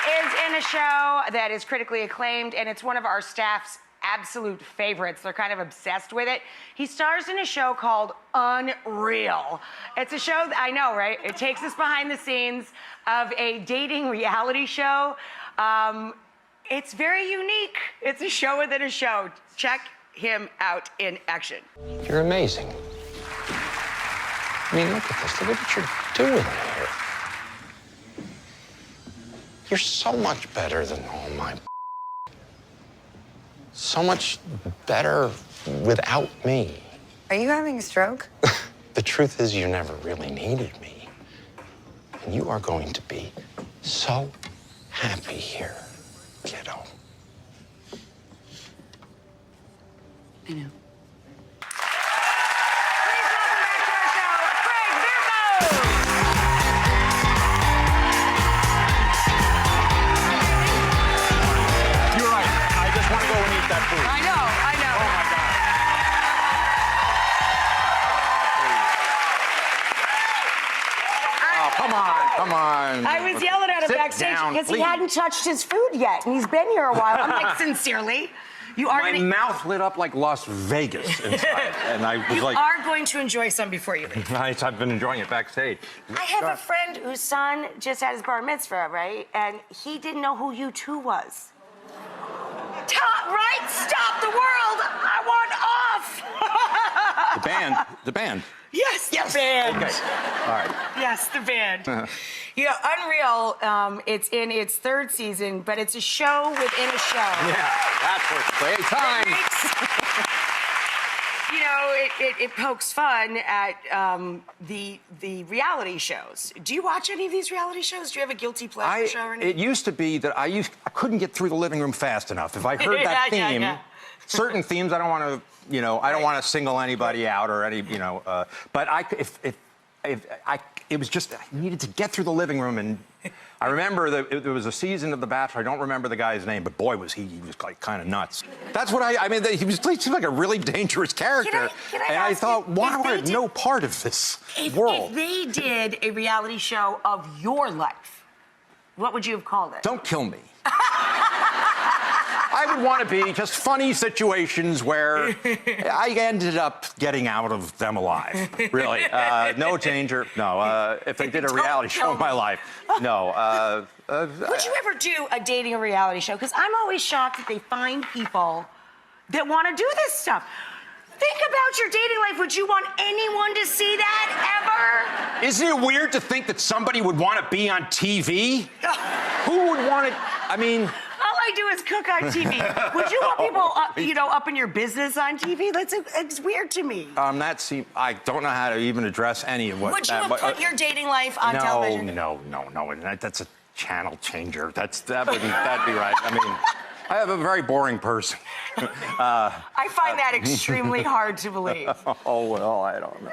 is in a show that is critically acclaimed, and it's one of our staff's absolute favorites. They're kind of obsessed with it. He stars in a show called Unreal. It's a show, I know, right? It takes us behind the scenes of a dating reality show. It's very unique. It's a show within a show. Check him out in action. You're amazing. I mean, look at this. Look at what you're doing here. You're so much better than all my so much better without me. Are you having a stroke? The truth is, you never really needed me. And you are going to be so happy here, kiddo. I know. Please welcome back to our show, Bierko! You're right. I just want to go and eat that food. I know. Oh, my God. Oh, come on. I was yelling at him Sit backstage down, because he please. hadn't touched his food yet, and he's been here a while. I'm like, sincerely, you are My gonna, mouth lit up like Las Vegas inside, and I was you like, are going to enjoy some before you leave. I've been enjoying it backstage. I have a friend whose son just had his bar mitzvah, right? And he didn't know who U2 was. Right? Stop the world! I want off! The band. Yes, the band. Okay, all right. Yes, the band. You know, Unreal, it's in its third season, but it's a show within a show. Yeah, that's what playtime. You know, it pokes fun at the reality shows. Do you watch any of these reality shows? Do you have a guilty pleasure show or anything? It used to be that I couldn't get through the living room fast enough. If I heard that theme, certain themes, I don't want to, you know, I don't want to single anybody out or any, you know, but it was just, I needed to get through the living room. And I remember that there was a season of The Bachelor. I don't remember the guy's name, but boy, was he was like kind of nuts. That's what I mean, he seemed like a really dangerous character. Can I and I ask thought, you, why if do I they have did- no part of this If world? they did a reality show of your life, what would you have called it? Don't kill me. I would want to be just funny situations where I ended up getting out of them alive. Really. No danger. No. If they did a reality show of my life, no. Would you ever do a dating or reality show? Because I'm always shocked that they find people that want to do this stuff. Think about your dating life. Would you want anyone to see that ever? Isn't it weird to think that somebody would want to be on TV? Who would want it? I mean... All I do is cook on TV. Would you want people, you know, up in your business on TV? It's weird to me. I don't know how to even address any of what... Would you have put your dating life on television? No. That's a channel changer. That'd be right. I mean, I have a very boring person. I find that extremely hard to believe. Oh, well, I don't know.